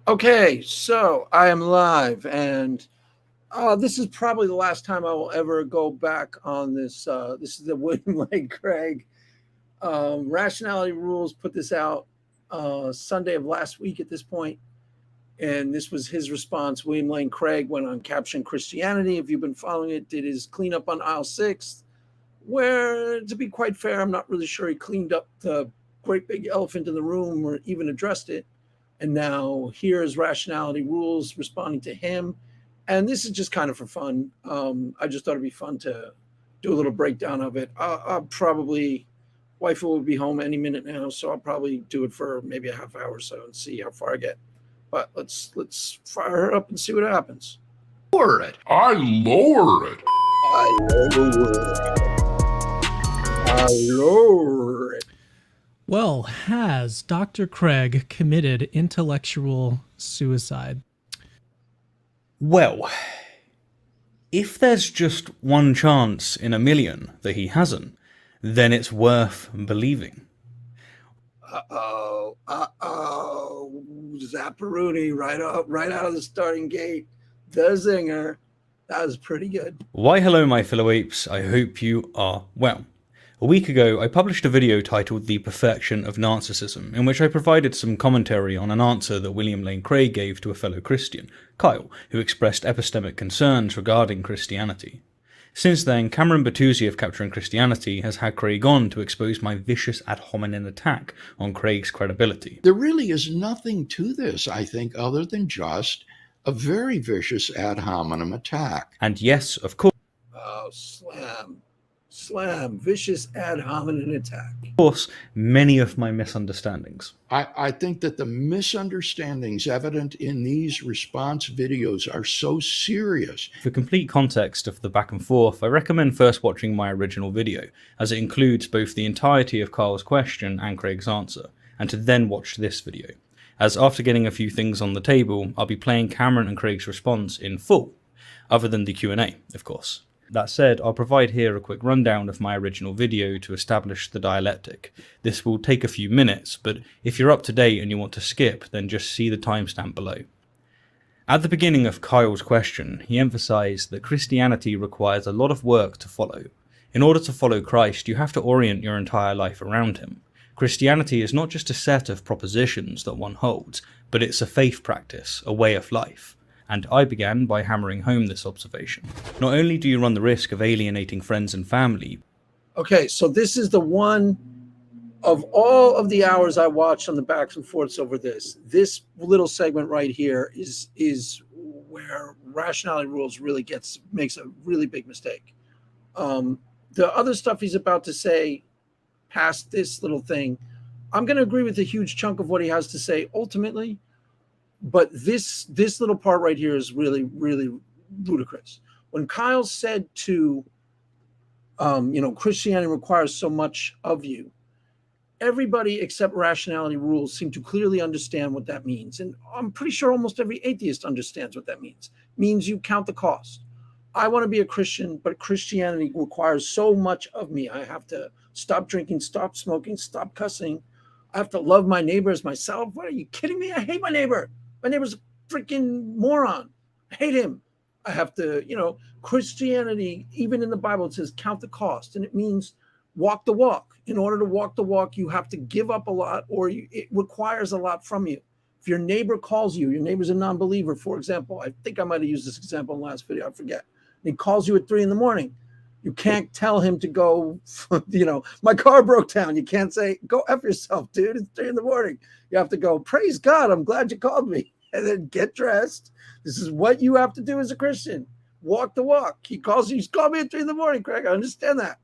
Okay, so I am live, and this is probably the last time I will ever go back on this. This is the William Lane Craig Rationality Rules put this out Sunday of last week at this point, and this was his response. William Lane Craig went on Caption Christianity. If you've been following it, did his cleanup on aisle 6, where, to be quite fair, I'm not really sure he cleaned up the great big elephant in the room or even addressed it. And now here's Rationality Rules responding to him. And this is just kind of for fun. I just thought it'd be fun to do a little breakdown of it. I'll probably, wife will be home any minute now, so I'll probably do it for maybe a half hour or so and see how far I get. But let's fire her up and see what happens. Lower it. I lower it. I lower it. Well, has Dr. Craig committed intellectual suicide? Well, if there's just one chance in a million that he hasn't, then it's worth believing. Uh-oh. Zapparoni right out of the starting gate. The zinger. That was pretty good. Why hello my fellow apes, I hope you are well. A week ago, I published a video titled The Perfection of Narcissism, in which I provided some commentary on an answer that William Lane Craig gave to a fellow Christian, Kyle, who expressed epistemic concerns regarding Christianity. Since then, Cameron Bertuzzi of Capturing Christianity has had Craig on to expose my vicious ad hominem attack on Craig's credibility. There really is nothing to this, I think, other than just a very vicious ad hominem attack. And yes, of course, Oh, slam, vicious ad hominem attack. many of my misunderstandings. I think that the misunderstandings evident in these response videos are so serious. For complete context of the back and forth, I recommend first watching my original video, as it includes both the entirety of Kyle's question and Craig's answer, and to then watch this video, as after getting a few things on the table, I'll be playing Cameron and Craig's response in full, other than the Q&A, of course. That said, I'll provide here a quick rundown of my original video to establish the dialectic. This will take a few minutes, but if you're up to date and you want to skip, then just see the timestamp below. At the beginning of Kyle's question, he emphasized that Christianity requires a lot of work to follow. In order to follow Christ, you have to orient your entire life around him. Christianity is not just a set of propositions that one holds, but it's a faith practice, a way of life. And I began by hammering home this observation. Not only do you run the risk of alienating friends and family. Okay, so this is the one of all of the hours I watched on the backs and forths over this. This little segment right here is where Rationality Rules really makes a really big mistake. The other stuff he's about to say past this little thing, I'm going to agree with a huge chunk of what he has to say ultimately. But this little part right here is really, really ludicrous. When Kyle said to, Christianity requires so much of you, everybody except Rationality Rules seem to clearly understand what that means. And I'm pretty sure almost every atheist understands what that means. It means you count the cost. I want to be a Christian, but Christianity requires so much of me. I have to stop drinking, stop smoking, stop cussing. I have to love my neighbor as myself. What, are you kidding me? I hate my neighbor. My neighbor's a freaking moron. I hate him. I have to, Christianity, even in the Bible, it says count the cost. And it means walk the walk. In order to walk the walk, you have to give up a lot, or it requires a lot from you. If your neighbor calls you, your neighbor's a non-believer, for example. I think I might have used this example in the last video. I forget. And he calls you at 3 a.m. You can't tell him to go, my car broke down. You can't say, go F yourself, dude. It's 3 a.m. You have to go, praise God, I'm glad you called me. And then get dressed. This is what you have to do as a Christian. Walk the walk. He calls you, he's called me at 3 a.m, Craig. I understand that.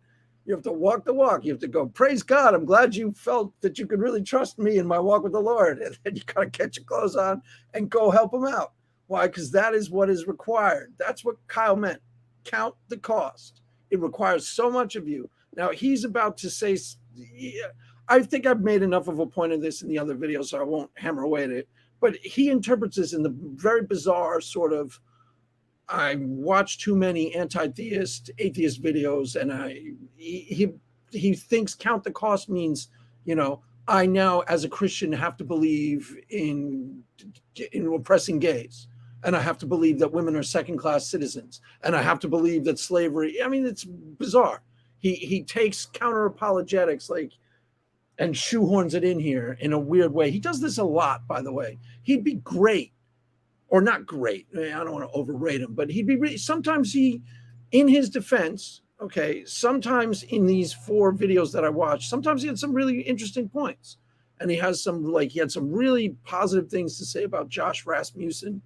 You have to walk the walk. You have to go, praise God, I'm glad you felt that you could really trust me in my walk with the Lord. And then you got to get your clothes on and go help him out. Why? Because that is what is required. That's what Kyle meant. Count the cost. It requires so much of you. Now, he's about to say, I think I've made enough of a point of this in the other video, so I won't hammer away at it. But he interprets this in the very bizarre sort of, I watch too many atheist videos, and he thinks count the cost means, I now, as a Christian, have to believe in oppressing gays, and I have to believe that women are second-class citizens, and I have to believe that slavery. I mean, it's bizarre. He takes counter apologetics and shoehorns it in here in a weird way. He does this a lot, by the way. He'd be great, or not great. I don't want to overrate him, but he'd be sometimes he, in his defense. Okay, sometimes in these 4 videos that I watched, sometimes he had some really interesting points, and he had some really positive things to say about Josh Rasmussen.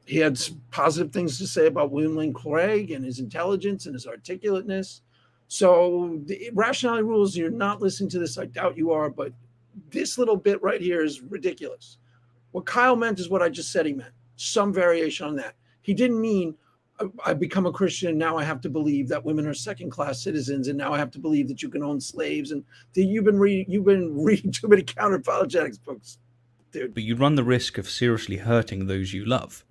He had some positive things to say about William Lane Craig and his intelligence and his articulateness. So the rationality rules, you're not listening to this, I doubt you are, but this little bit right here is ridiculous. What Kyle meant is what I just said he meant, some variation on that. He didn't mean I become a Christian and now I have to believe that women are second-class citizens, and now I have to believe that you can own slaves, and you've been reading too many counter apologetics books, dude. But you run the risk of seriously hurting those you love.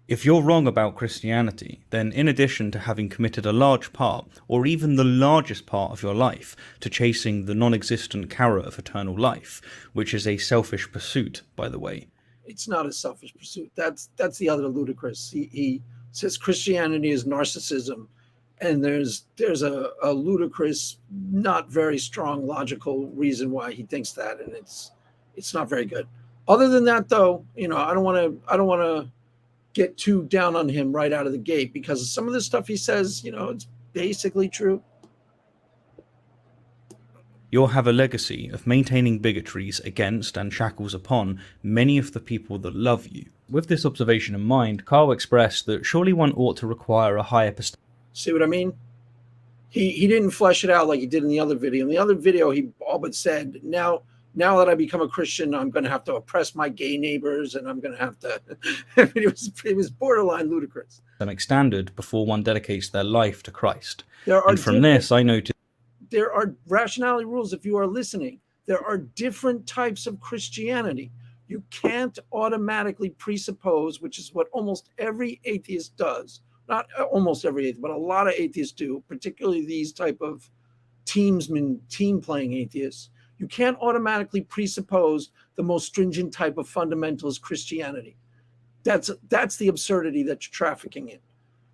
If you're wrong about Christianity, then in addition to having committed a large part, or even the largest part of your life, to chasing the non-existent carrot of eternal life, which is a selfish pursuit, by the way. It's not a selfish pursuit. That's the other ludicrous. He says Christianity is narcissism, and there's a ludicrous, not very strong logical reason why he thinks that, and it's not very good. Other than that, though, I don't want to get too down on him right out of the gate, because some of the stuff he says, it's basically true. You'll have a legacy of maintaining bigotries against and shackles upon many of the people that love you. With this observation in mind, Kyle expressed that surely one ought to require a higher perspective. See what I mean? He didn't flesh it out like he did in the other video. In the other video, he all but said, now that I become a Christian, I'm going to have to oppress my gay neighbors, and I'm going to have to. It was borderline ludicrous. Standard before one dedicates their life to Christ. And from this, I noted there are rationality rules. If you are listening, there are different types of Christianity. You can't automatically presuppose, which is what almost every atheist does. Not almost every atheist, but a lot of atheists do, particularly these type of team playing atheists. You can't automatically presuppose the most stringent type of fundamentalist Christianity. That's the absurdity that you're trafficking in.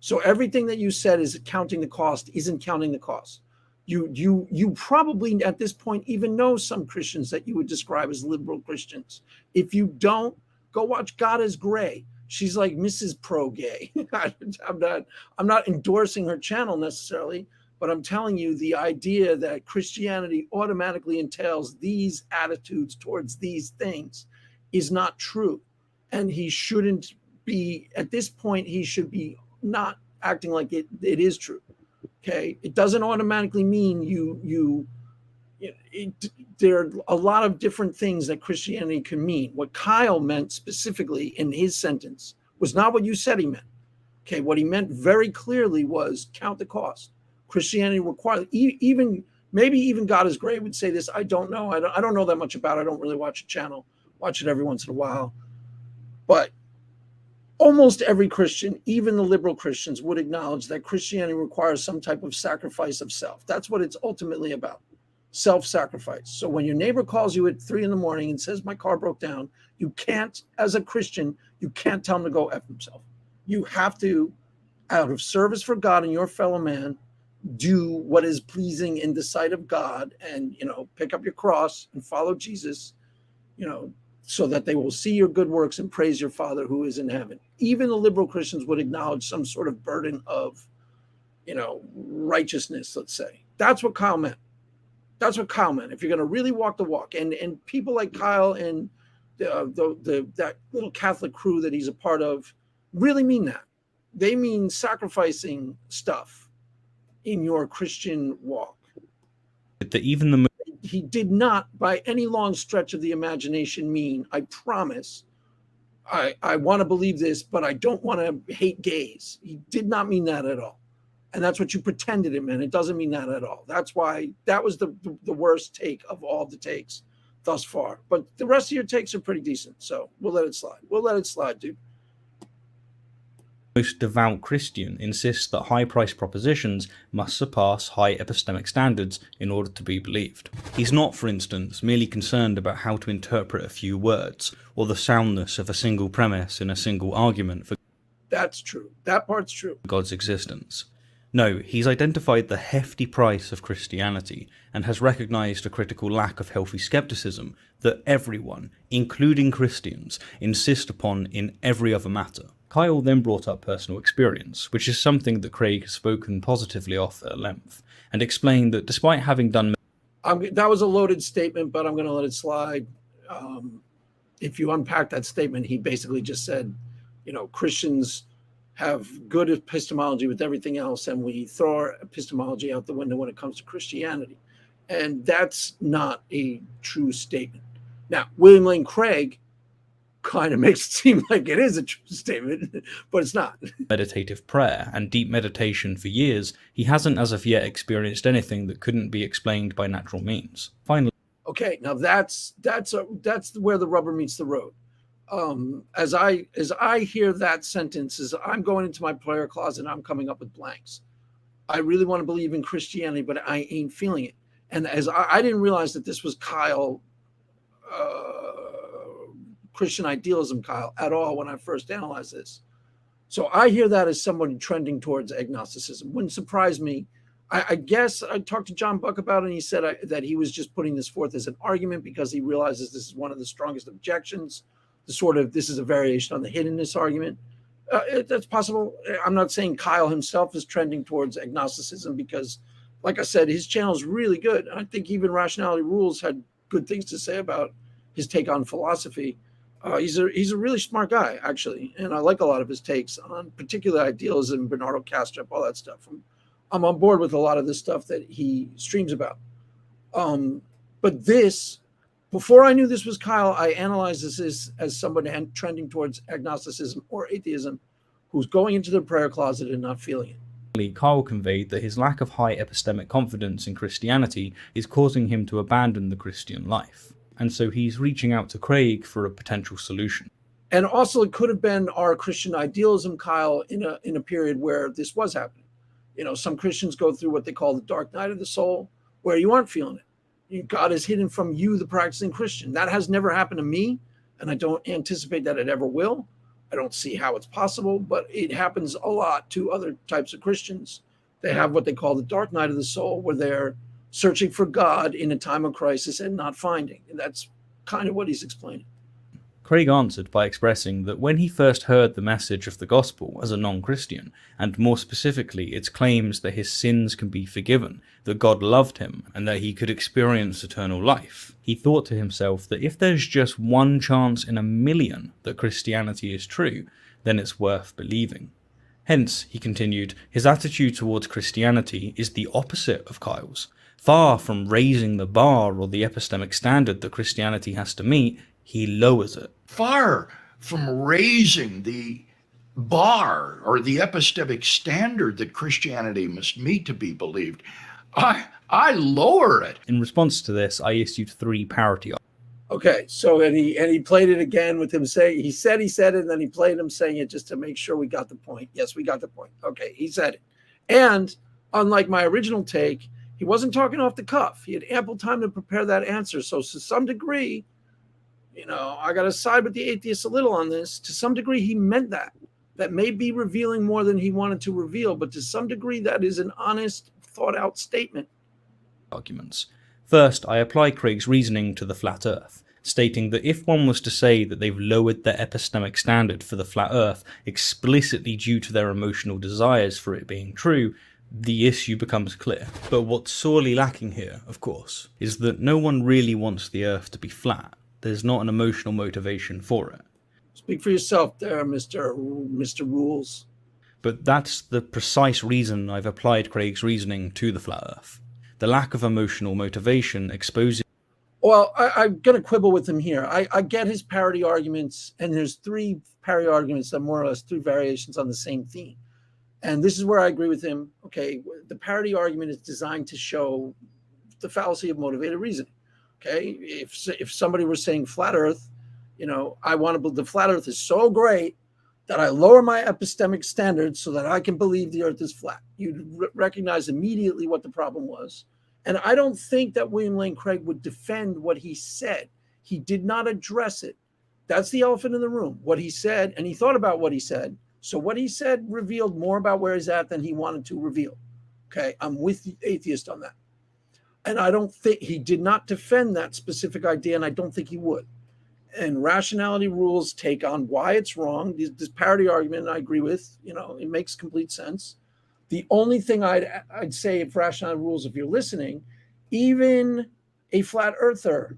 So everything that you said is counting the cost isn't counting the cost. You probably at this point even know some Christians that you would describe as liberal Christians. If you don't, go watch God is Gray. She's like Mrs. Pro-Gay. I'm not endorsing her channel necessarily, but I'm telling you the idea that Christianity automatically entails these attitudes towards these things is not true. And he shouldn't be, at this point, he should be not acting like it is true. Okay, it doesn't automatically mean there are a lot of different things that Christianity can mean. What Kyle meant specifically in his sentence was not what you said he meant. Okay, what he meant very clearly was count the cost. Christianity requires, maybe even God is Great would say this. I don't know. I don't know that much about it. I don't really watch a channel. Watch it every once in a while. But almost every Christian, even the liberal Christians, would acknowledge that Christianity requires some type of sacrifice of self. That's what it's ultimately about, self-sacrifice. So when your neighbor calls you at 3 a.m. and says, my car broke down, you can't, as a Christian, you can't tell him to go F himself. You have to, out of service for God and your fellow man, do what is pleasing in the sight of God and, pick up your cross and follow Jesus, so that they will see your good works and praise your Father who is in heaven. Even the liberal Christians would acknowledge some sort of burden of, righteousness, let's say. That's what Kyle meant. That's what Kyle meant. If you're going to really walk the walk, and people like Kyle and that little Catholic crew that he's a part of really mean that. They mean sacrificing stuff in your Christian walk. He did not, by any long stretch of the imagination, mean, I promise, I want to believe this, but I don't want to hate gays. He did not mean that at all. And that's what you pretended it meant. It doesn't mean that at all. That's why that was the worst take of all the takes thus far. But the rest of your takes are pretty decent. So we'll let it slide. We'll let it slide, dude. most devout Christian insists that high-priced propositions must surpass high epistemic standards in order to be believed. He's not, for instance, merely concerned about how to interpret a few words, or the soundness of a single premise in a single argument for That's true. That part's true. God's existence. No, he's identified the hefty price of Christianity and has recognized a critical lack of healthy skepticism that everyone, including Christians, insist upon in every other matter. Kyle then brought up personal experience, which is something that Craig has spoken positively of at length, and explained that despite having done... That was a loaded statement, but I'm going to let it slide. If you unpack that statement, he basically just said, Christians have good epistemology with everything else, and we throw our epistemology out the window when it comes to Christianity. And that's not a true statement. Now, William Lane Craig kind of makes it seem like it is a true statement, but it's not. Meditative prayer and deep meditation for years, he hasn't as of yet experienced anything that couldn't be explained by natural means. Finally, okay, now that's where the rubber meets the road. As I hear that sentence, as I'm going into my prayer closet, I'm coming up with blanks. I really want to believe in Christianity, but I ain't feeling it. And as I didn't realize that this was Kyle, Christian idealism Kyle, at all when I first analyzed this. So I hear that as somebody trending towards agnosticism. Wouldn't surprise me. I guess I talked to John Buck about it, and he said that he was just putting this forth as an argument because he realizes this is one of the strongest objections. This is a variation on the hiddenness argument. That's possible. I'm not saying Kyle himself is trending towards agnosticism because, like I said, his channel is really good. I think even Rationality Rules had good things to say about his take on philosophy. He's a really smart guy, actually, and I like a lot of his takes on particular idealism, Bernardo Kastrup, all that stuff. I'm on board with a lot of the stuff that he streams about. But this, before I knew this was Kyle, I analyzed this as somebody trending towards agnosticism or atheism who's going into the prayer closet and not feeling it. Kyle conveyed that his lack of high epistemic confidence in Christianity is causing him to abandon the Christian life, and so he's reaching out to Craig for a potential solution. And also, it could have been our Christian idealism, Kyle, in a period where this was happening. Some Christians go through what they call the dark night of the soul, where you aren't feeling it. God is hidden from you, the practicing Christian. That has never happened to me, and I don't anticipate that it ever will. I don't see how it's possible, but it happens a lot to other types of Christians. They have what they call the dark night of the soul, where they're searching for God in a time of crisis and not finding. And that's kind of what he's explaining. Craig answered by expressing that when he first heard the message of the gospel as a non-Christian, and more specifically its claims that his sins can be forgiven, that God loved him, and that he could experience eternal life, he thought to himself that if there's just one chance in a million that Christianity is true, then it's worth believing. Hence, he continued, his attitude towards Christianity is the opposite of Kyle's. Far from raising the bar or the epistemic standard that Christianity has to meet, he lowers it. Far from raising the bar or the epistemic standard that Christianity must meet to be believed, I lower it. In response to this, I issued 3 parody. Okay, so and he played it again with him saying he said it, and then he played him saying it just to make sure we got the point. Yes, we got the point. Okay, he said it. And unlike my original take, he wasn't talking off the cuff. He had ample time to prepare that answer. So to some degree, I got to side with the atheists a little on this. To some degree, he meant that. That may be revealing more than he wanted to reveal, but to some degree, that is an honest, thought-out statement. Arguments. First, I apply Craig's reasoning to the flat earth, stating that if one was to say that they've lowered their epistemic standard for the flat earth explicitly due to their emotional desires for it being true, the issue becomes clear. But what's sorely lacking here, of course, is that no one really wants the earth to be flat. There's not an emotional motivation for it. Speak for yourself there, Mr. Rules. But that's the precise reason I've applied Craig's reasoning to the flat earth. The lack of emotional motivation exposes... Well, I'm going to quibble with him here. I get his parody arguments, and there's 3 parody arguments that more or less 3 variations on the same theme. And this is where I agree with him. Okay, the parody argument is designed to show the fallacy of motivated reasoning. Okay, if somebody were saying flat earth, I want to believe the flat earth is so great that I lower my epistemic standards so that I can believe the earth is flat. You'd recognize immediately what the problem was. And I don't think that William Lane Craig would defend what he said. He did not address it. That's the elephant in the room. What he said, and he thought about what he said. So what he said revealed more about where he's at than he wanted to reveal. Okay, I'm with the atheist on that. And I don't think he did not defend that specific idea, and I don't think he would. And rationality rules take on why it's wrong. This parity argument, I agree with. It makes complete sense. The only thing I'd say if rationality rules, if you're listening, even a flat earther,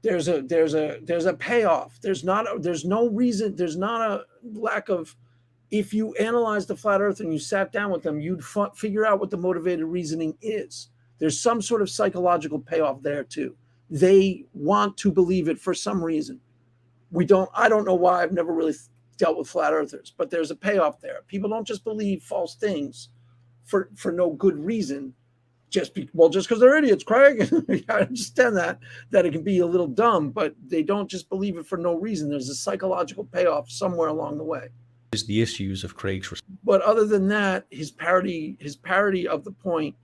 there's a payoff. There's no reason. There's not a lack of. If you analyze the flat earth and you sat down with them, you'd figure out what the motivated reasoning is. There's some sort of psychological payoff there too. They want to believe it for some reason. I don't know why. I've never really dealt with flat earthers, but there's a payoff there. People don't just believe false things for no good reason. Just because they're idiots, Craig. I understand that it can be a little dumb, but they don't just believe it for no reason. There's a psychological payoff somewhere along the way. Is the issues of Craig's. But other than that, his parody of the point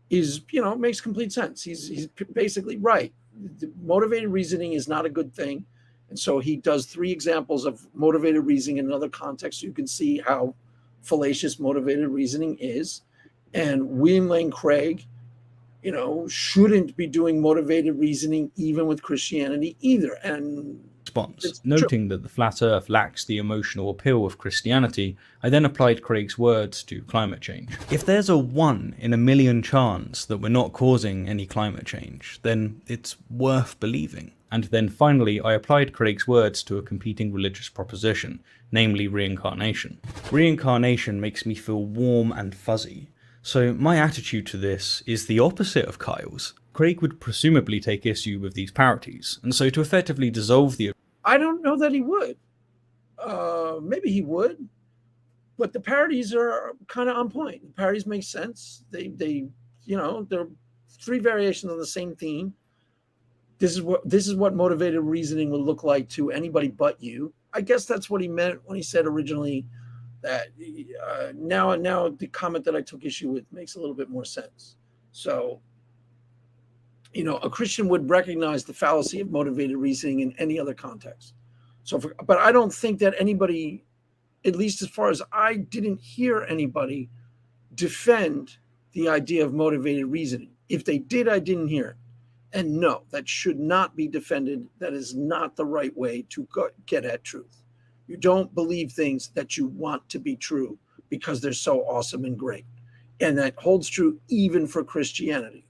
is, makes complete sense. He's basically right. The motivated reasoning is not a good thing. And so he does 3 examples of motivated reasoning in another context. So you can see how fallacious motivated reasoning is. And William Lane Craig, shouldn't be doing motivated reasoning even with Christianity either. And response, noting that the flat earth lacks the emotional appeal of Christianity, I then applied Craig's words to climate change. If there's a 1 in a million chance that we're not causing any climate change, then it's worth believing. And then finally, I applied Craig's words to a competing religious proposition, namely reincarnation. Reincarnation makes me feel warm and fuzzy. So my attitude to this is the opposite of Kyle's. Craig would presumably take issue with these parities, and so to effectively dissolve the... I don't know that he would. Maybe he would, but the parodies are kind of on point. The parodies make sense. They're 3 variations on the same theme. This is what motivated reasoning would look like to anybody but you. I guess that's what he meant when he said originally that now the comment that I took issue with makes a little bit more sense. So, a Christian would recognize the fallacy of motivated reasoning in any other context. But I don't think that anybody, at least as far as I didn't hear anybody defend the idea of motivated reasoning. If they did, I didn't hear it. And no, that should not be defended. That is not the right way to get at truth. You don't believe things that you want to be true because they're so awesome and great. And that holds true even for Christianity.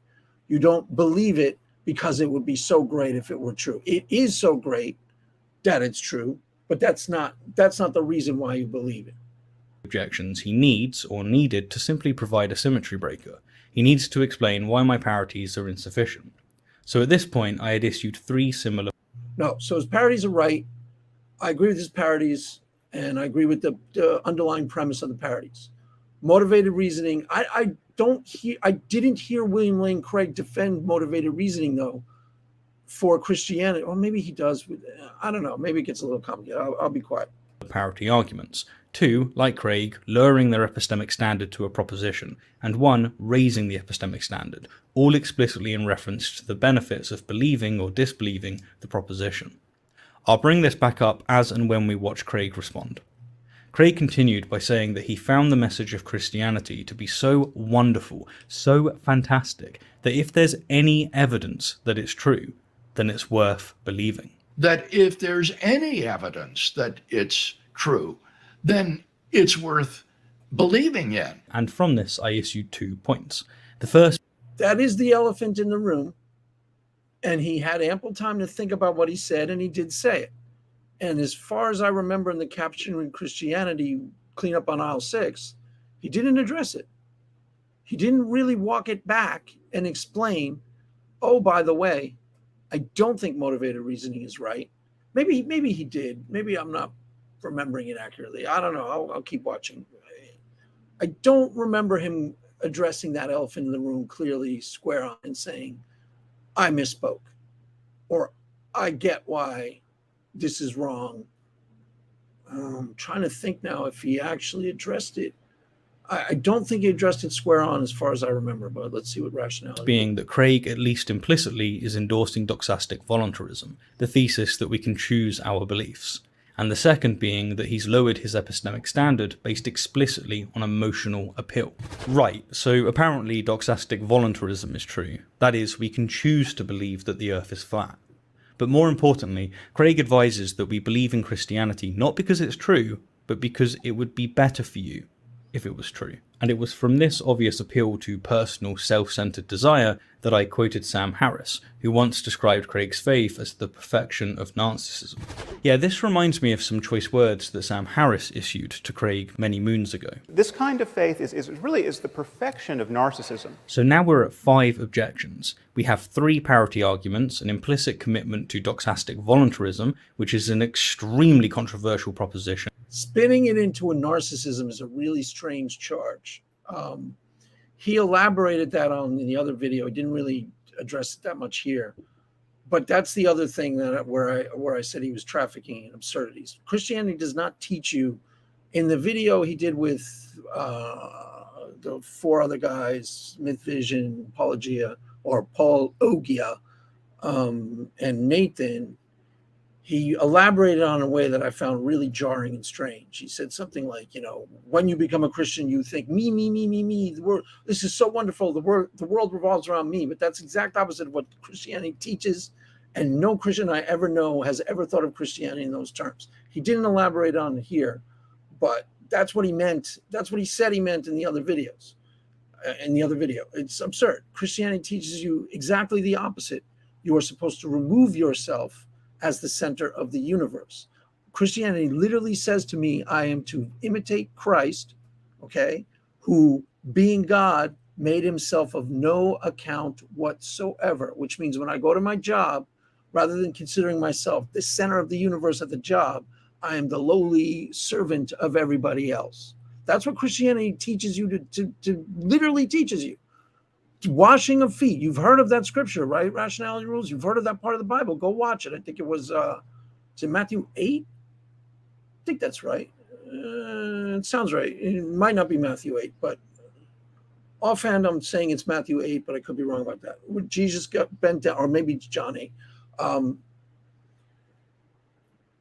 You don't believe it because it would be so great if it were true. It is so great that it's true, but that's not the reason why you believe it. Objections he needs or needed to simply provide a symmetry breaker. He needs to explain why my parities are insufficient. So at this point, I had issued 3 similar... No, so his parodies are right. I agree with his parodies, and I agree with the underlying premise of the parodies. Motivated reasoning, I didn't hear William Lane Craig defend motivated reasoning, though, for Christianity. Or maybe he does. I don't know. Maybe it gets a little complicated. I'll be quiet. Parity arguments. 2, like Craig, lowering their epistemic standard to a proposition, and 1, raising the epistemic standard, all explicitly in reference to the benefits of believing or disbelieving the proposition. I'll bring this back up as and when we watch Craig respond. Craig continued by saying that he found the message of Christianity to be so wonderful, so fantastic, that if there's any evidence that it's true, then it's worth believing. That if there's any evidence that it's true, then it's worth believing in. And from this, I issued 2 points. The first... That is the elephant in the room. And he had ample time to think about what he said, and he did say it. And as far as I remember in the Caption in Christianity cleanup on aisle 6, he didn't address it. He didn't really walk it back and explain, oh, by the way, I don't think motivated reasoning is right. Maybe he did. Maybe I'm not remembering it accurately. I don't know. I'll keep watching. I don't remember him addressing that elephant in the room clearly, square on, and saying, I misspoke, or I get why this is wrong. Trying to think now if he actually addressed it. I don't think he addressed it square on as far as I remember, but let's see what rationality. Being that Craig, at least implicitly, is endorsing doxastic voluntarism, the thesis that we can choose our beliefs. And the second being that he's lowered his epistemic standard based explicitly on emotional appeal. Right, so apparently doxastic voluntarism is true. That is, we can choose to believe that the earth is flat. But more importantly, Craig advises that we believe in Christianity not because it's true, but because it would be better for you if it was true. And it was from this obvious appeal to personal self-centered desire that I quoted Sam Harris, who once described Craig's faith as the perfection of narcissism. Yeah, this reminds me of some choice words that Sam Harris issued to Craig many moons ago. This kind of faith is really the perfection of narcissism. So now we're at 5 objections. We have 3 parity arguments, an implicit commitment to doxastic voluntarism, which is an extremely controversial proposition. Spinning it into a narcissism is a really strange charge. He elaborated that on in the other video. He didn't really address it that much here, but that's the other thing that where I said he was trafficking in absurdities. Christianity does not teach you. In the video he did with the 4 other guys, Myth Vision, Apologia, or Paul Ogia, and Nathan, he elaborated on a way that I found really jarring and strange. He said something like, when you become a Christian, you think me, me, me, me, me. The world, this is so wonderful. The world revolves around me. But that's the exact opposite of what Christianity teaches. And no Christian I ever know has ever thought of Christianity in those terms. He didn't elaborate on it here, but that's what he meant. That's what he said he meant in the other videos. In the other video, it's absurd. Christianity teaches you exactly the opposite. You are supposed to remove yourself as the center of the universe. Christianity literally says to me, I am to imitate Christ, okay, who, being God, made himself of no account whatsoever, which means when I go to my job, rather than considering myself the center of the universe at the job, I am the lowly servant of everybody else. That's what Christianity teaches you to literally teaches you. Washing of feet. You've heard of that scripture, right? Rationality rules. You've heard of that part of the Bible. Go watch it. I think it was, is it Matthew 8? I think that's right. It sounds right. It might not be Matthew 8, but offhand, I'm saying it's Matthew 8, but I could be wrong about that. When Jesus got bent down, or maybe it's John 8.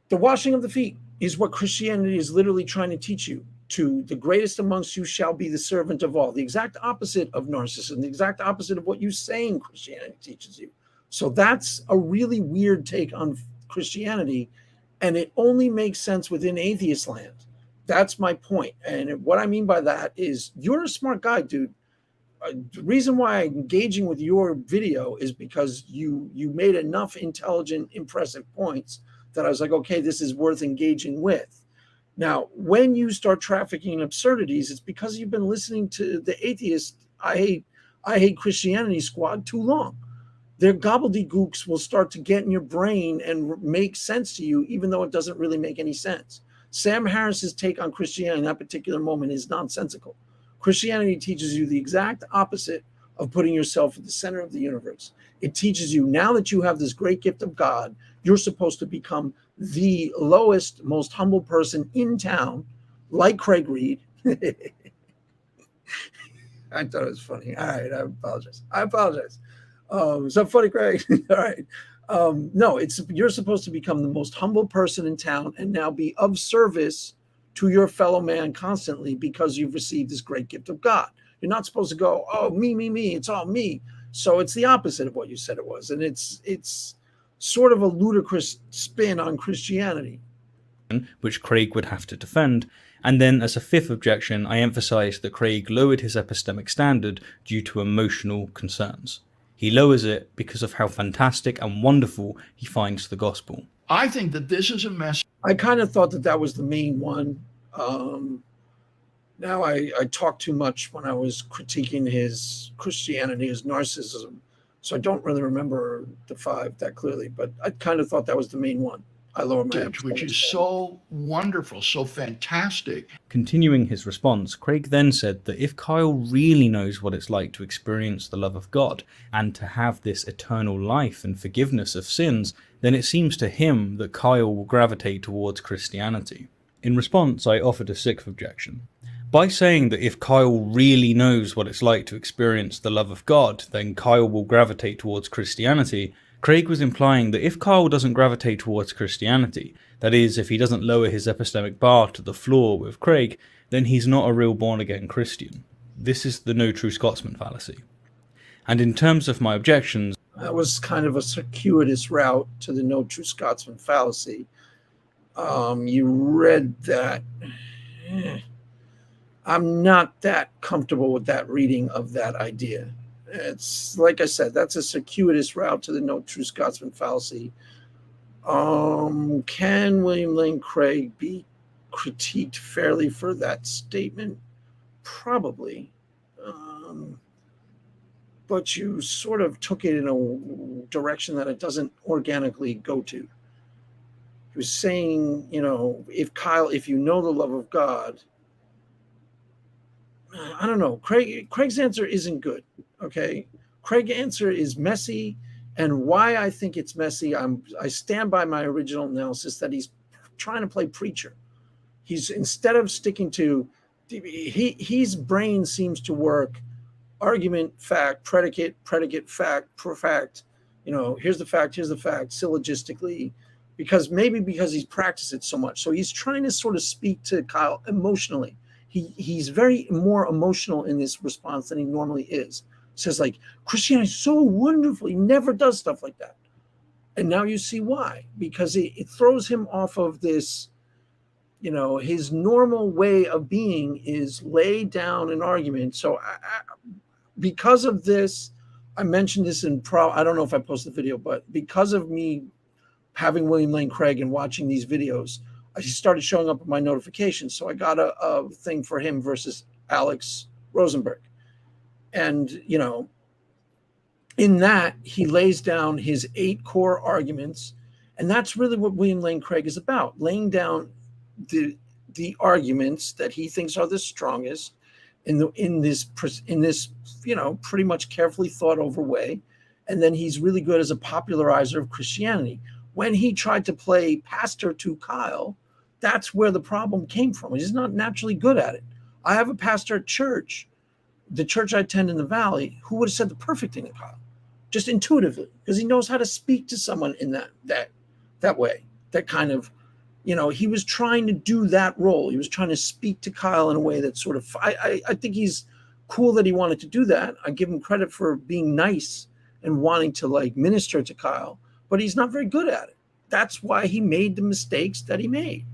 The washing of the feet is what Christianity is literally trying to teach you. To the greatest amongst you shall be the servant of all. The exact opposite of narcissism, the exact opposite of what you saying Christianity teaches you. So that's a really weird take on Christianity, and it only makes sense within atheist land. That's my point. And what I mean by that is you're a smart guy, dude. The reason why I'm engaging with your video is because you made enough intelligent, impressive points that I was like, okay, this is worth engaging with. Now, when you start trafficking in absurdities, it's because you've been listening to the atheist, I hate Christianity squad too long. Their gobbledygooks will start to get in your brain and make sense to you, even though it doesn't really make any sense. Sam Harris's take on Christianity in that particular moment is nonsensical. Christianity teaches you the exact opposite of putting yourself at the center of the universe. It teaches you now that you have this great gift of God, you're supposed to become the lowest, most humble person in town, like Craig Reed. I thought it was funny. All right, I apologize. Is that funny, Craig? All right. No, you're supposed to become the most humble person in town and now be of service to your fellow man constantly because you've received this great gift of God. You're not supposed to go, oh, me, me, me. It's all me. So it's the opposite of what you said it was. And it's sort of a ludicrous spin on Christianity, which Craig would have to defend. And then as a 5th objection, I emphasised that Craig lowered his epistemic standard due to emotional concerns. He lowers it because of how fantastic and wonderful he finds the gospel. I think that this is a mess. I kind of thought that was the main one. Now I talked too much when I was critiquing his Christianity, his narcissism. So I don't really remember the 5 that clearly, but I kind of thought that was the main one. I lowered my Which is so wonderful, so fantastic. Continuing his response, Craig then said that if Kyle really knows what it's like to experience the love of God and to have this eternal life and forgiveness of sins, then it seems to him that Kyle will gravitate towards Christianity. In response, I offered a sixth objection. By saying that if Kyle really knows what it's like to experience the love of God, then Kyle will gravitate towards Christianity, Craig was implying that if Kyle doesn't gravitate towards Christianity, that is, if he doesn't lower his epistemic bar to the floor with Craig, then he's not a real born-again Christian. This is the no true Scotsman fallacy. And in terms of my objections, that was kind of a circuitous route to the no true Scotsman fallacy. You read that. I'm not that comfortable with that reading of that idea. It's like I said, that's a circuitous route to the no true Scotsman fallacy. Can William Lane Craig be critiqued fairly for that statement? Probably. But you sort of took it in a direction that it doesn't organically go to. He was saying, if you know the love of God, I don't know. Craig's answer isn't good. Okay. Craig's answer is messy. And why I think it's messy, I stand by my original analysis that he's trying to play preacher. He's, instead of sticking to, his brain seems to work argument, fact, predicate, fact, fact. Here's the fact, syllogistically, because he's practiced it so much. So he's trying to sort of speak to Kyle emotionally. He's very more emotional in this response than he normally is. Says like, Christianity is so wonderful. He never does stuff like that. And now you see why, because it throws him off of this, his normal way of being is lay down an argument. So because of this, I mentioned this I don't know if I posted the video, but because of me having William Lane Craig and watching these videos, I started showing up in my notifications. So I got a thing for him versus Alex Rosenberg. And, in that, he lays down his 8 core arguments. And that's really what William Lane Craig is about, laying down the arguments that he thinks are the strongest in this pretty much carefully thought over way. And then he's really good as a popularizer of Christianity. When he tried to play pastor to Kyle, that's where the problem came from. He's not naturally good at it. I have a pastor at church, the church I attend in the Valley, who would have said the perfect thing to Kyle, just intuitively, because he knows how to speak to someone in that way. That kind of, he was trying to do that role. He was trying to speak to Kyle in a way that sort of, I think he's cool that he wanted to do that. I give him credit for being nice and wanting to minister to Kyle, but he's not very good at it. That's why he made the mistakes that he made.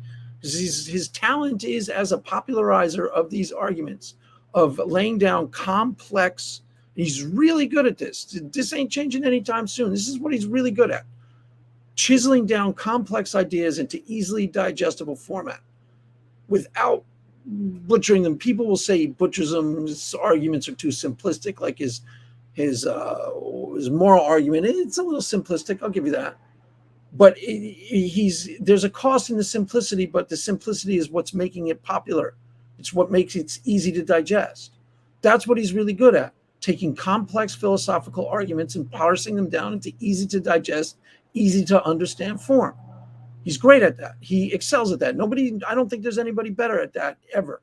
His talent is as a popularizer of these arguments, of laying down complex. He's really good at this. This ain't changing anytime soon. This is what he's really good at. Chiseling down complex ideas into easily digestible format without butchering them. People will say he butchers them. His arguments are too simplistic, like his moral argument. It's a little simplistic. I'll give you that. But there's a cost in the simplicity, but the simplicity is what's making it popular. It's what makes it easy to digest. That's what he's really good at, taking complex philosophical arguments and parsing them down into easy to digest, easy to understand form. He's great at that. He excels at that. I don't think there's anybody better at that ever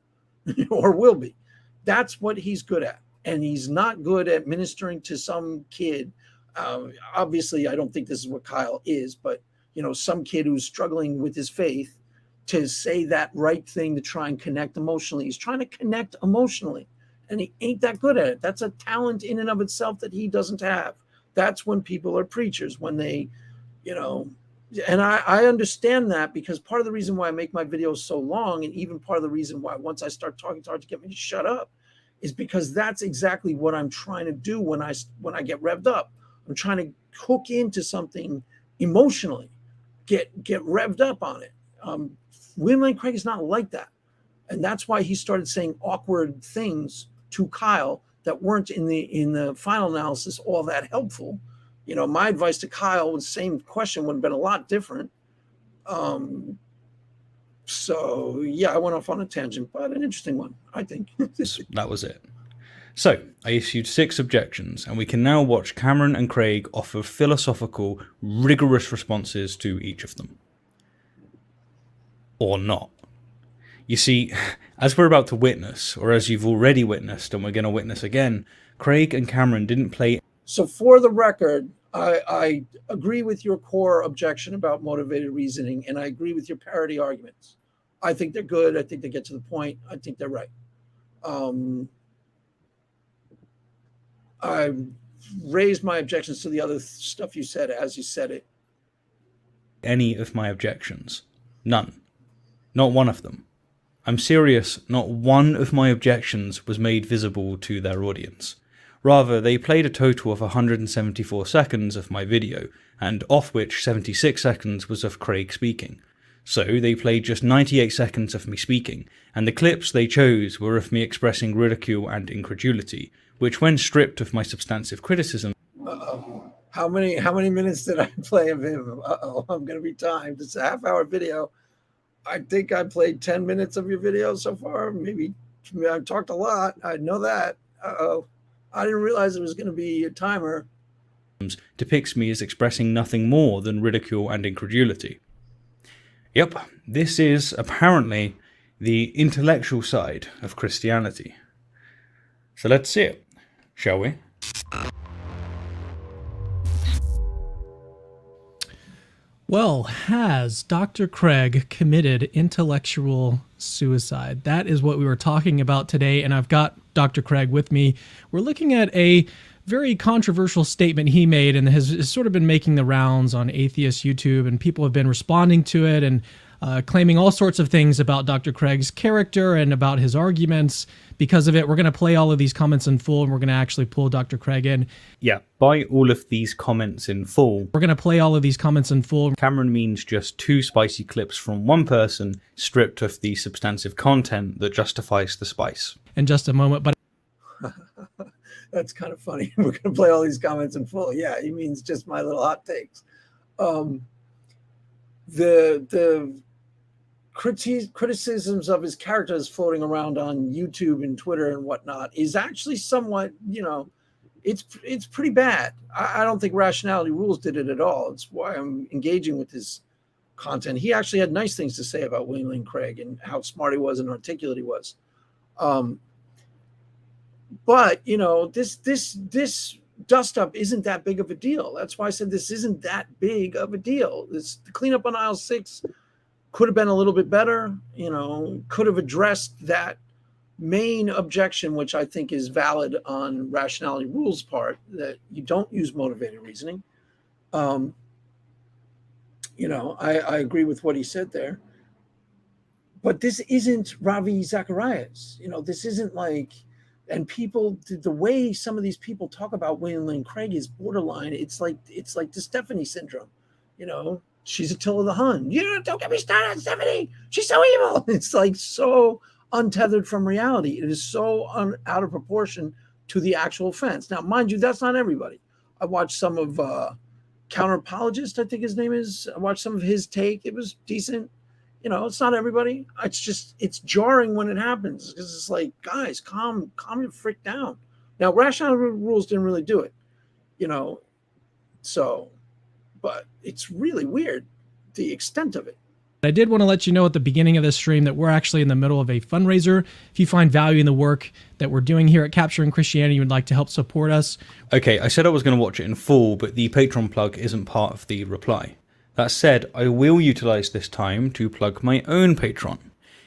or will be. That's what he's good at. And he's not good at ministering to some kid. Obviously, I don't think this is what Kyle is, but some kid who's struggling with his faith, to say that right thing to try and connect emotionally. He's trying to connect emotionally, and he ain't that good at it. That's a talent in and of itself that he doesn't have. That's when people are preachers, when they, and I understand that, because part of the reason why I make my videos so long, and even part of the reason why once I start talking, it's hard to get me to shut up, is because that's exactly what I'm trying to do when I get revved up. I'm trying to hook into something emotionally, get revved up on it. William Lane Craig is not like that. And that's why he started saying awkward things to Kyle that weren't in the final analysis all that helpful. My advice to Kyle with the same question would have been a lot different. So yeah, I went off on a tangent, but an interesting one, I think. That was it. So, I issued 6 objections, and we can now watch Cameron and Craig offer philosophical, rigorous responses to each of them. Or not. You see, as we're about to witness, or as you've already witnessed and we're going to witness again, Craig and Cameron didn't play. So for the record, I agree with your core objection about motivated reasoning, and I agree with your parody arguments. I think they're good. I think they get to the point. I think they're right. I raised my objections to the other stuff you said as you said it. Any of my objections. None. Not one of them. I'm serious, not one of my objections was made visible to their audience. Rather, they played a total of 174 seconds of my video, and off which 76 seconds was of Craig speaking. So they played just 98 seconds of me speaking, and the clips they chose were of me expressing ridicule and incredulity, which when stripped of my substantive criticism. Uh-oh. How many minutes did I play of him? Uh-oh, I'm going to be timed. It's a half-hour video. I think I played 10 minutes of your video so far. Maybe I've talked a lot. I know that. Uh-oh. I didn't realize it was going to be a timer. Depicts me as expressing nothing more than ridicule and incredulity. Yep, this is apparently the intellectual side of Christianity. So let's see it, shall we? Well, has Dr. Craig committed intellectual suicide? That is what we were talking about today, and I've got Dr. Craig with me. We're looking at a very controversial statement he made and has sort of been making the rounds on atheist YouTube, and people have been responding to it and claiming all sorts of things about Dr. Craig's character and about his arguments. Because of it, we're going to play all of these comments in full, and we're going to actually pull Dr. Craig in. Yeah, by all of these comments in full. We're going to play all of these comments in full. Cameron means just 2 spicy clips from one person, stripped of the substantive content that justifies the spice. In just a moment, but That's kind of funny. We're going to play all these comments in full. Yeah, he means just my little hot takes. The criticisms of his characters floating around on YouTube and Twitter and whatnot is actually somewhat, it's pretty bad. I don't think Rationality Rules did it at all. It's why I'm engaging with his content. He actually had nice things to say about William Lane Craig and how smart he was and articulate he was. But this dust up isn't that big of a deal. That's why I said this isn't that big of a deal. The cleanup on aisle 6 could have been a little bit better, could have addressed that main objection, which I think is valid on Rationality Rules' part, that you don't use motivated reasoning. I agree with what he said there. But this isn't Ravi Zacharias. This isn't like, and people, the way some of these people talk about William Lane Craig is borderline. It's like the Stephanie syndrome, She's Attila the Hun. Don't get me started on Stephanie. She's so evil. It's like so untethered from reality. It is so out of proportion to the actual offense. Now, mind you, that's not everybody. I watched some of Counter Apologist, I think his name is. I watched some of his take. It was decent. It's not everybody. It's jarring when it happens because it's like, guys, calm your frick down. Now, Rationality Rules didn't really do it, but it's really weird, the extent of it. I did want to let you know at the beginning of this stream that we're actually in the middle of a fundraiser. If you find value in the work that we're doing here at Capturing Christianity, you would like to help support us. Okay, I said I was going to watch it in full, but the Patreon plug isn't part of the reply. That said, I will utilize this time to plug my own Patreon.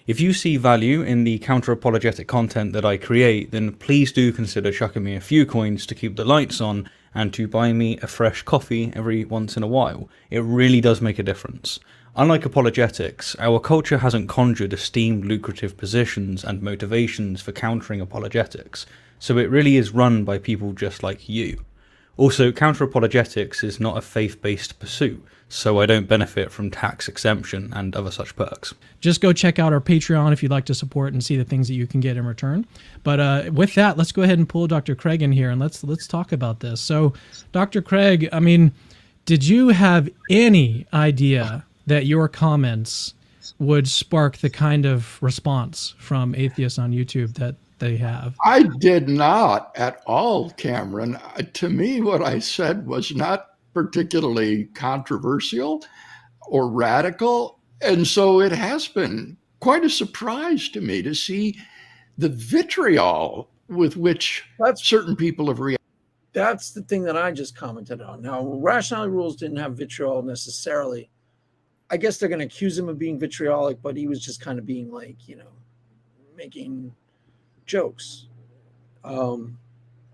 If you see value in the counter-apologetic content that I create, then please do consider chucking me a few coins to keep the lights on and to buy me a fresh coffee every once in a while. It really does make a difference. Unlike apologetics, our culture hasn't conjured esteemed lucrative positions and motivations for countering apologetics, so it really is run by people just like you. Also, counter-apologetics is not a faith-based pursuit, so I don't benefit from tax exemption and other such perks. Just go check out our Patreon if you'd like to support and see the things that you can get in return. But with that, let's go ahead and pull Dr. Craig in here and let's talk about this. So, Dr. Craig, did you have any idea that your comments would spark the kind of response from atheists on YouTube that they have? I did not at all, Cameron. To me, what I said was not particularly controversial or radical. And so it has been quite a surprise to me to see the vitriol with which certain people have reacted. That's the thing that I just commented on. Now, rationality rules didn't have vitriol necessarily. I guess they're going to accuse him of being vitriolic, but he was just kind of being like, making jokes. I'm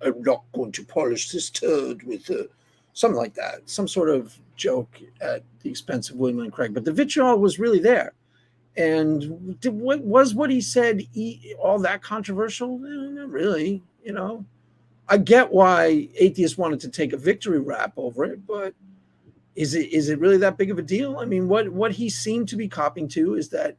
not going to polish this turd with something like that, some sort of joke at the expense of William Lane Craig. But the vitriol was really there. And was what he said all that controversial? Not really, I get why atheists wanted to take a victory rap over it, but is it really that big of a deal? I mean, what he seemed to be copying to is that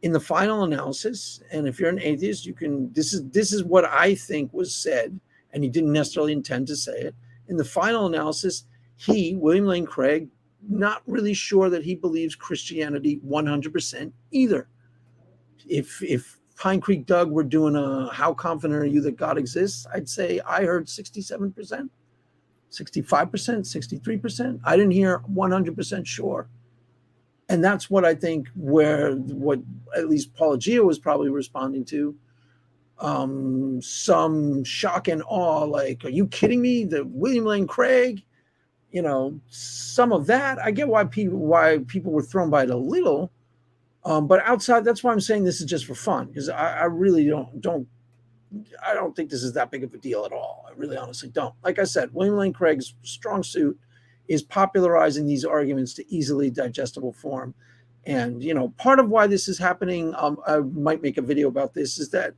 in the final analysis, and if you're an atheist, you can, this is what I think was said, and he didn't necessarily intend to say it. In the final analysis, William Lane Craig, not really sure that he believes Christianity 100% either. If Pine Creek Doug were doing a how confident are you that God exists, I'd say I heard 67%, 65%, 63%. I didn't hear 100% sure. And that's what I think what at least Apologia was probably responding to. Some shock and awe, like, are you kidding me? The William Lane Craig, some of that. I get why people were thrown by it a little. But outside, that's why I'm saying this is just for fun, because I really don't think this is that big of a deal at all. I really honestly don't. Like I said, William Lane Craig's strong suit is popularizing these arguments to easily digestible form. And, part of why this is happening, I might make a video about this, is that,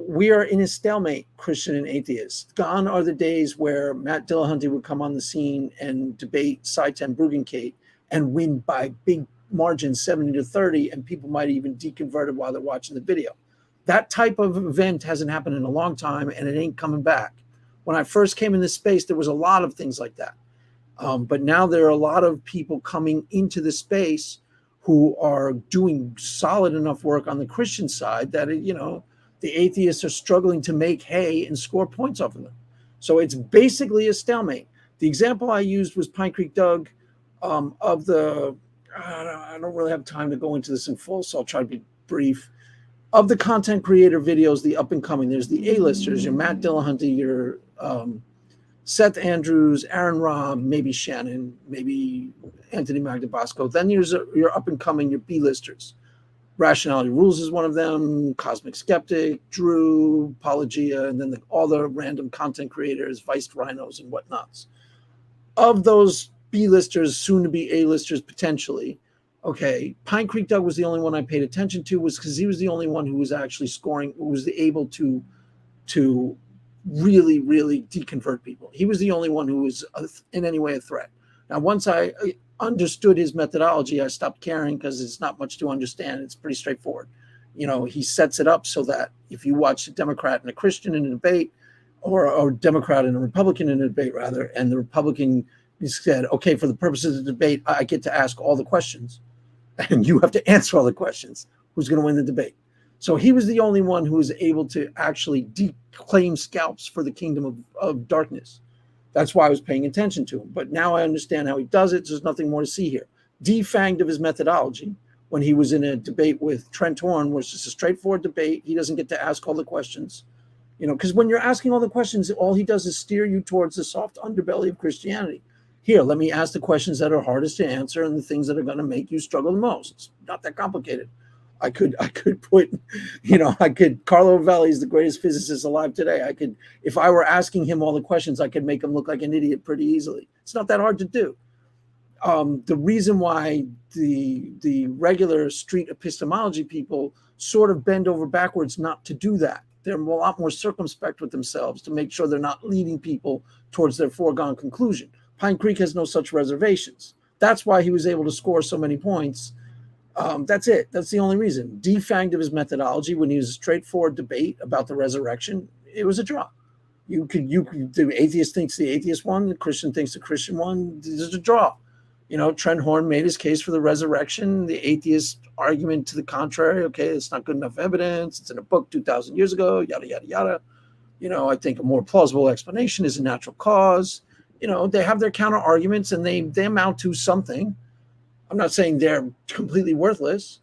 we are in a stalemate, Christian and atheist. Gone are the days where Matt Dillahunty would come on the scene and debate Seitan Bruggencate and win by big margin 70-30, and people might even deconvert while they're watching the video. That type of event hasn't happened in a long time, and it ain't coming back. When I first came in this space, there was a lot of things like that. But now there are a lot of people coming into the space who are doing solid enough work on the Christian side that, the atheists are struggling to make hay and score points off of them. So it's basically a stalemate. The example I used was Pine Creek Doug of the, I don't really have time to go into this in full, so I'll try to be brief. Of the content creator videos, the up and coming, there's the A-listers, your Matt Dillahunty, your Seth Andrews, Aaron Robb, maybe Shannon, maybe Anthony Magdabasco. Then there's your up and coming, your B-listers. Rationality Rules is one of them, Cosmic Skeptic, Drew, Apologia, and then all the random content creators, Viced Rhinos and whatnots. Of those B-listers, soon to be A-listers potentially, okay, Pine Creek Doug was the only one I paid attention to, was because he was the only one who was actually scoring, who was able to really, really deconvert people. He was the only one who was in any way a threat. Now, once I understood his methodology, I stopped caring, because it's not much to understand. It's pretty straightforward. He sets it up so that if you watch a Democrat and a Christian in a debate, or a Democrat and a Republican in a debate, rather, and the Republican said, okay, for the purposes of the debate, I get to ask all the questions, and you have to answer all the questions. Who's going to win the debate? So he was the only one who was able to actually claim scalps for the kingdom of darkness. That's why I was paying attention to him. But now I understand how he does it. So there's nothing more to see here. Defanged of his methodology when he was in a debate with Trent Horn, which is just a straightforward debate. He doesn't get to ask all the questions, because when you're asking all the questions, all he does is steer you towards the soft underbelly of Christianity. Here, let me ask the questions that are hardest to answer and the things that are going to make you struggle the most. It's not that complicated. I could put, Carlo Rovelli is the greatest physicist alive today. If I were asking him all the questions, I could make him look like an idiot pretty easily. It's not that hard to do. The reason why the regular street epistemology people sort of bend over backwards not to do that. They're a lot more circumspect with themselves to make sure they're not leading people towards their foregone conclusion. Pine Creek has no such reservations. That's why he was able to score so many points. That's it. That's the only reason. Defanged of his methodology when he was a straightforward debate about the resurrection, it was a draw. The atheist thinks the atheist won, the Christian thinks the Christian won. There's a draw. Trent Horn made his case for the resurrection. The atheist argument to the contrary, okay, it's not good enough evidence. It's in a book 2,000 years ago, yada, yada, yada. I think a more plausible explanation is a natural cause. They have their counter arguments and they amount to something. I'm not saying they're completely worthless,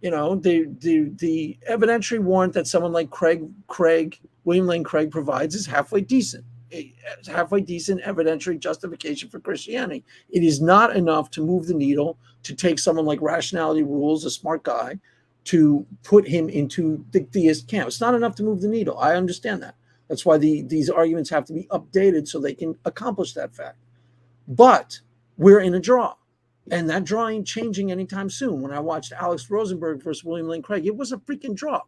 You know, the evidentiary warrant that someone like William Lane Craig provides is halfway decent. It's halfway decent evidentiary justification for Christianity. It is not enough to move the needle to take someone like Rationality Rules, a smart guy, to put him into the theist camp. It's not enough to move the needle. I understand that. That's why these arguments have to be updated so they can accomplish that fact. But we're in a draw. And that draw ain't changing anytime soon. When I watched Alex Rosenberg versus William Lane Craig, it was a freaking draw.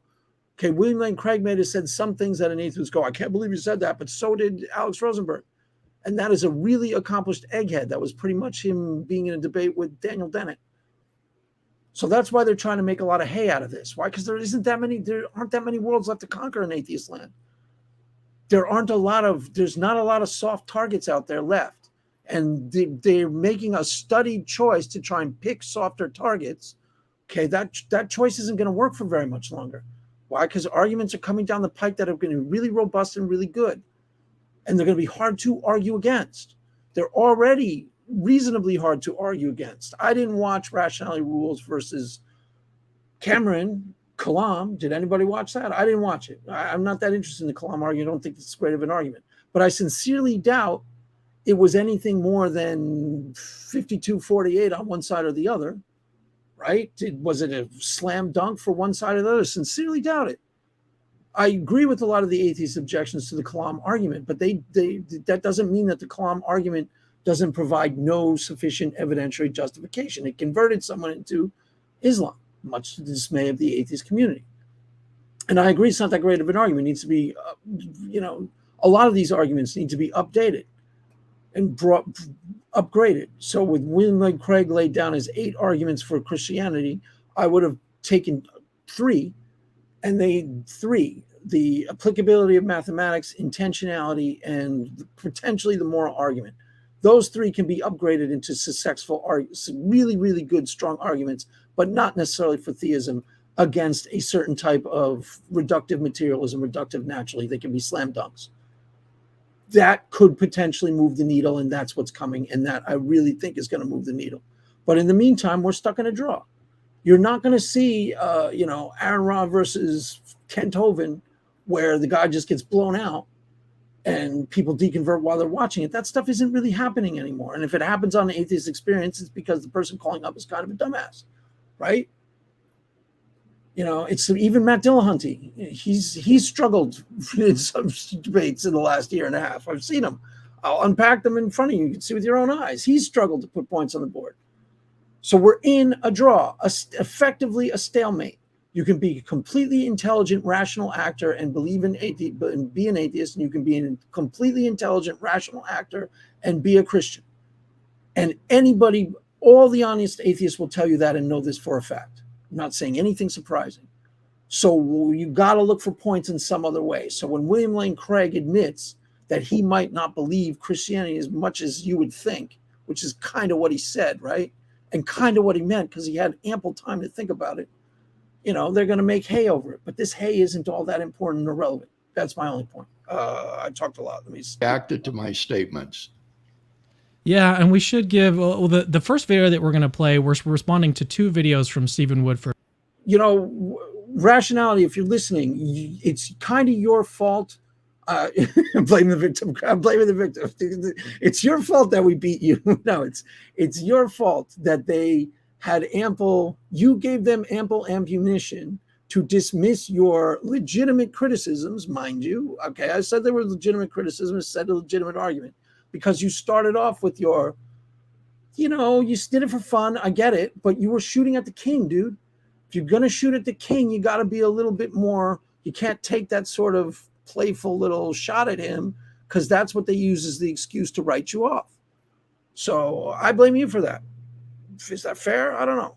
Okay, William Lane Craig may have said some things that an atheist go, I can't believe you said that, but so did Alex Rosenberg. And that is a really accomplished egghead. That was pretty much him being in a debate with Daniel Dennett. So that's why they're trying to make a lot of hay out of this. Why? Because there aren't that many worlds left to conquer in atheist land. There's not a lot of soft targets out there left. And they're making a studied choice to try and pick softer targets. Okay, that choice isn't going to work for very much longer. Why? Because arguments are coming down the pike that are going to be really robust and really good. And they're going to be hard to argue against. They're already reasonably hard to argue against. I didn't watch Rationality Rules versus Cameron Kalam. Did anybody watch that? I didn't watch it. I'm not that interested in the Kalam argument. I don't think it's great of an argument. But I sincerely doubt it was anything more than 52-48 on one side or the other, right? Was it a slam dunk for one side or the other? Sincerely doubt it. I agree with a lot of the atheist objections to the Kalam argument, but that doesn't mean that the Kalam argument doesn't provide no sufficient evidentiary justification. It converted someone into Islam, much to the dismay of the atheist community. And I agree it's not that great of an argument. It needs to be, a lot of these arguments need to be updated and upgraded. So with William Lane Craig laid down his 8 arguments for Christianity, I would have taken 3, and the applicability of mathematics, intentionality, and potentially the moral argument. Those 3 can be upgraded into successful, really, really good, strong arguments, but not necessarily for theism against a certain type of reductive materialism, reductive naturally. They can be slam dunks. That could potentially move the needle, and that's what's coming, and that I really think is going to move the needle. But in the meantime, we're stuck in a draw. You're not going to see, Aaron Ra versus Kent Hovind, where the guy just gets blown out and people deconvert while they're watching it. That stuff isn't really happening anymore. And if it happens on an atheist experience, it's because the person calling up is kind of a dumbass, right? It's even Matt Dillahunty. He's struggled in some debates in the last year and a half. I've seen him. I'll unpack them in front of you. You can see with your own eyes. He's struggled to put points on the board. So we're in a draw, effectively a stalemate. You can be a completely intelligent, rational actor and believe in and be an atheist, and you can be a completely intelligent, rational actor and be a Christian. And anybody, all the honest atheists will tell you that and know this for a fact. I'm not saying anything surprising. So you got to look for points in some other way. So when William Lane Craig admits that he might not believe Christianity as much as you would think, which is kind of what he said, right? And kind of what he meant, because he had ample time to think about it. They're going to make hay over it. But this hay isn't all that important or relevant. That's my only point. I talked a lot. Let me reacted to my statements. Yeah, and we should give the first video that we're going to play. We're responding to 2 videos from Stephen Woodford. Rationality. If you're listening, it's kind of your fault. Blame the victim. I'm blaming the victim. It's your fault that we beat you. No, it's your fault that they had you gave them ample ammunition to dismiss your legitimate criticisms, mind you. Okay, I said there were legitimate criticisms, said a legitimate argument, because you started off with your, you did it for fun. I get it, but you were shooting at the king, dude. If you're going to shoot at the king, you got to be a little bit more, you can't take that sort of playful little shot at him, because that's what they use as the excuse to write you off. So I blame you for that. Is that fair? I don't know.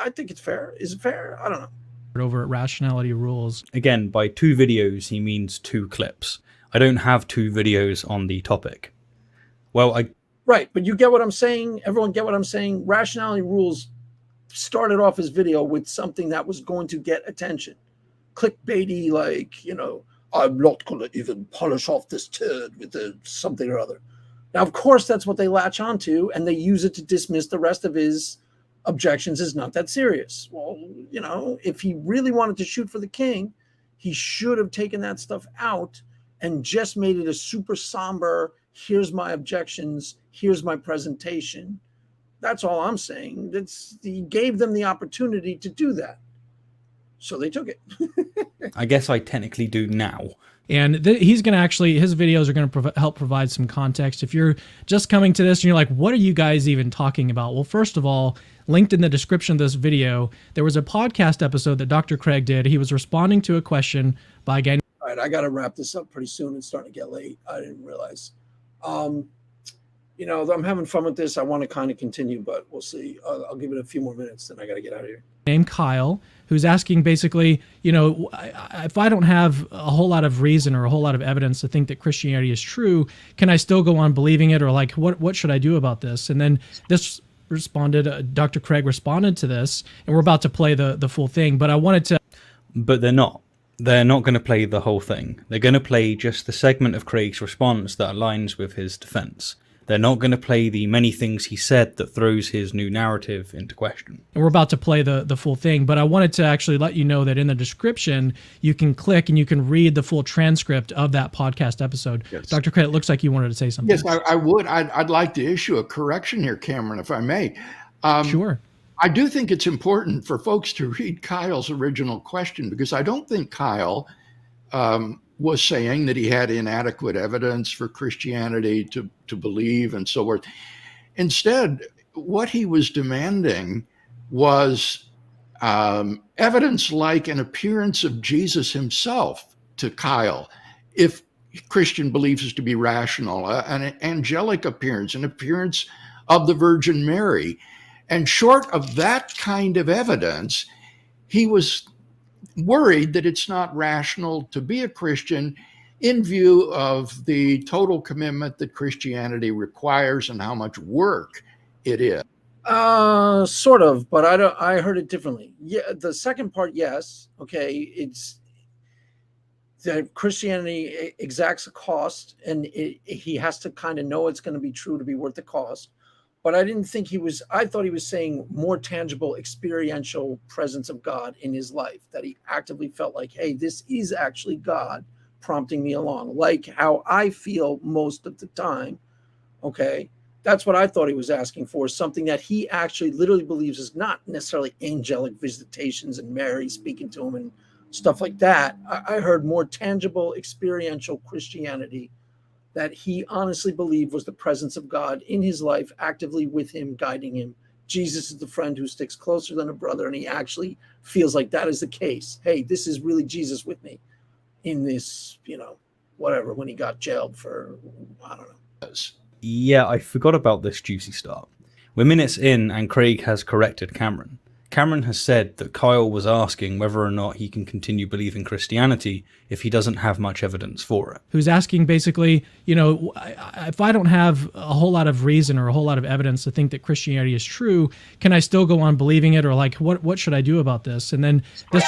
I think it's fair. Is it fair? I don't know. Over at Rationality Rules. Again, by 2 videos, he means 2 clips. I don't have 2 videos on the topic. Right, but you get what I'm saying? Everyone get what I'm saying? Rationality Rules started off his video with something that was going to get attention. Clickbaity, I'm not going to even polish off this turd with something or other. Now, of course, that's what they latch onto, and they use it to dismiss the rest of his objections is not that serious. Well, if he really wanted to shoot for the king, he should have taken that stuff out and just made it a super somber, here's my objections, here's my presentation. That's all I'm saying. He gave them the opportunity to do that. So they took it. I guess I technically do now. And he's going to actually, his videos are going to help provide some context. If you're just coming to this and you're like, what are you guys even talking about? Well, first of all, linked in the description of this video, there was a podcast episode that Dr. Craig did. He was responding to a question by a guy. All right, I got to wrap this up pretty soon. It's starting to get late. I didn't realize. I'm having fun with this. I want to kind of continue, but we'll see. I'll give it a few more minutes, then I got to get out of here. Named Kyle, who's asking basically, if I don't have a whole lot of reason or a whole lot of evidence to think that Christianity is true, can I still go on believing it? Or like, what should I do about this? And then this responded, Dr. Craig responded to this, and we're about to play the full thing, but I wanted to. But they're not. They're not going to play the whole thing. They're going to play just the segment of Craig's response that aligns with his defense. They're not going to play the many things he said that throws his new narrative into question. And we're about to play the full thing, but I wanted to actually let you know that in the description, you can click and you can read the full transcript of that podcast episode. Yes. Dr. Craig, it looks like you wanted to say something. Yes, I would. I'd like to issue a correction here, Cameron, if I may. Sure. I do think it's important for folks to read Kyle's original question, because I don't think Kyle was saying that he had inadequate evidence for Christianity to believe and so forth. Instead, what he was demanding was evidence like an appearance of Jesus himself to Kyle, if Christian beliefs is to be rational, an angelic appearance, an appearance of the Virgin Mary. And short of that kind of evidence, he was worried that it's not rational to be a Christian in view of the total commitment that Christianity requires and how much work it is. Sort of, but I heard it differently. Yeah, the second part, yes. Okay, it's that Christianity exacts a cost, and he has to kind of know it's going to be true to be worth the cost. But I didn't think I thought he was saying more tangible, experiential presence of God in his life, that he actively felt like, hey, this is actually God prompting me along, like how I feel most of the time. Okay. That's what I thought he was asking for, something that he actually literally believes is not necessarily angelic visitations and Mary speaking to him and stuff like that. I heard more tangible, experiential Christianity that he honestly believed was the presence of God in his life, actively with him, guiding him. Jesus is the friend who sticks closer than a brother, and he actually feels like that is the case. Hey, this is really Jesus with me in this, whatever, when he got jailed for, I don't know. Yeah, I forgot about this juicy start. We're minutes in, and Craig has corrected Cameron. Cameron has said that Kyle was asking whether or not he can continue believing Christianity if he doesn't have much evidence for it. Who's asking basically, if I don't have a whole lot of reason or a whole lot of evidence to think that Christianity is true, can I still go on believing it? Or like, what should I do about this? And then this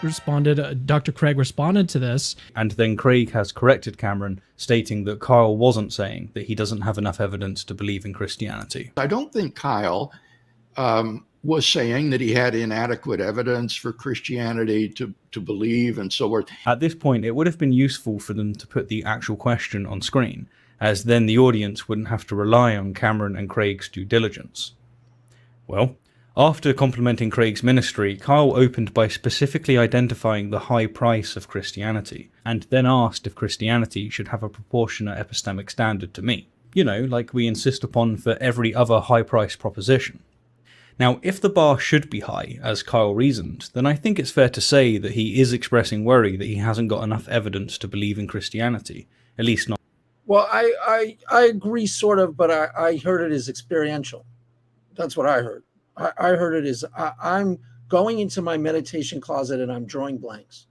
responded, Dr. Craig responded to this. And then Craig has corrected Cameron, stating that Kyle wasn't saying that he doesn't have enough evidence to believe in Christianity. I don't think Kyle was saying that he had inadequate evidence for Christianity to believe and so forth. At this point, it would have been useful for them to put the actual question on screen, as then the audience wouldn't have to rely on Cameron and Craig's due diligence. Well, after complimenting Craig's ministry, Kyle opened by specifically identifying the high price of Christianity, and then asked if Christianity should have a proportionate epistemic standard to meet. Like we insist upon for every other high price proposition. Now, if the bar should be high, as Kyle reasoned, then I think it's fair to say that he is expressing worry that he hasn't got enough evidence to believe in Christianity, at least not. Well, I agree, sort of, but I heard it as experiential. That's what I heard. I heard it as I'm going into my meditation closet and I'm drawing blanks.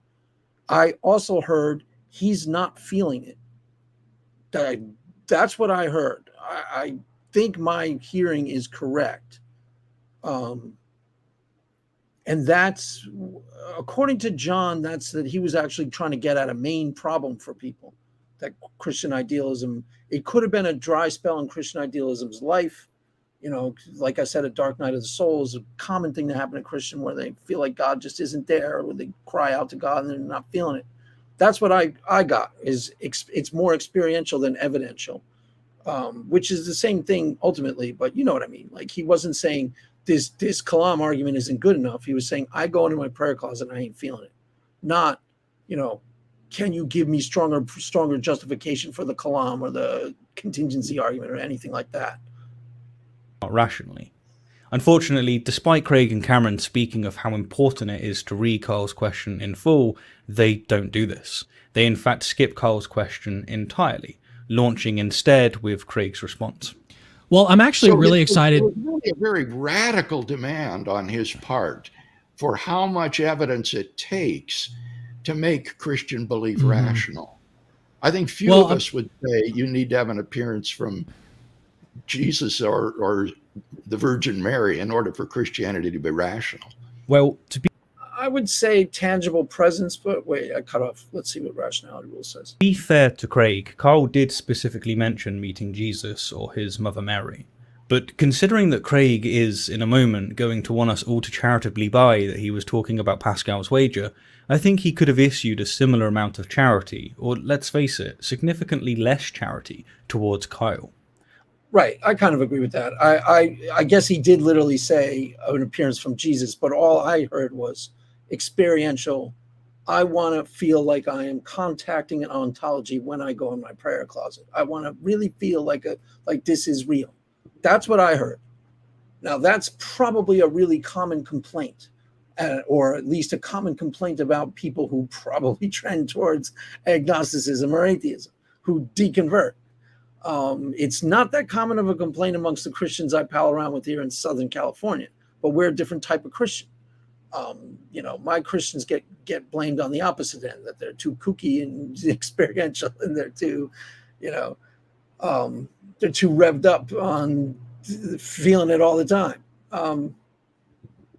I also heard he's not feeling it. That's what I heard. I think my hearing is correct. And that's, according to John, that's that he was actually trying to get at a main problem for people, that Christian idealism, it could have been a dry spell in Christian idealism's life, Like I said, a dark night of the soul is a common thing to happen to Christian, where they feel like God just isn't there, or they cry out to God and they're not feeling it. That's what I got. It's more experiential than evidential, which is the same thing ultimately. But you know what I mean. Like, he wasn't saying this Kalam argument isn't good enough. He was saying, I go into my prayer closet and I ain't feeling it. Not, can you give me stronger justification for the Kalam or the contingency argument or anything like that? Not rationally. Unfortunately, despite Craig and Cameron speaking of how important it is to read Kyle's question in full, they don't do this. They in fact skip Kyle's question entirely, launching instead with Craig's response. Well, I'm actually really excited. It was really a very radical demand on his part for how much evidence it takes to make Christian belief rational. I think few of us would say you need to have an appearance from Jesus or the Virgin Mary in order for Christianity to be rational. Well, I would say tangible presence, but wait, I cut off. Let's see what Rationality Rule says. To be fair to Craig, Kyle did specifically mention meeting Jesus or his mother Mary. But considering that Craig is, in a moment, going to want us all to charitably buy that he was talking about Pascal's wager, I think he could have issued a similar amount of charity, or let's face it, significantly less charity, towards Kyle. Right, I kind of agree with that. I guess he did literally say an appearance from Jesus, but all I heard was experiential. I want to feel like I am contacting an ontology when I go in my prayer closet. I want to really feel like this is real. That's what I heard. Now, that's probably a really common complaint, or at least a common complaint about people who probably trend towards agnosticism or atheism, who deconvert. It's not that common of a complaint amongst the Christians I pal around with here in Southern California, but we're a different type of Christian. My Christians get blamed on the opposite end, that they're too kooky and experiential, and they're too revved up on feeling it all the time.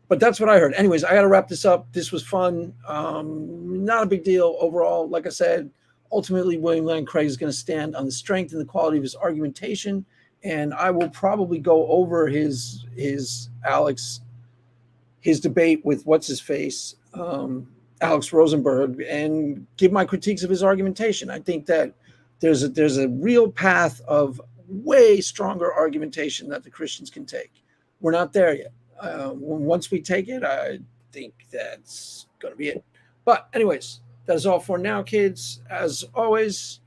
But that's what I heard. Anyways, I got to wrap this up. This was fun. Not a big deal overall. Like I said, ultimately, William Lane Craig is going to stand on the strength and the quality of his argumentation, and I will probably go over his debate with Alex Rosenberg, and give my critiques of his argumentation. I think that there's a real path of way stronger argumentation that the Christians can take. We're not there yet. Once we take it, I think that's going to be it. But anyways, that is all for now, kids. As always,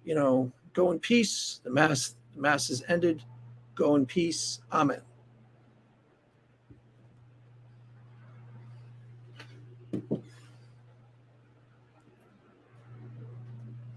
go in peace. The mass is ended. Go in peace. Amen.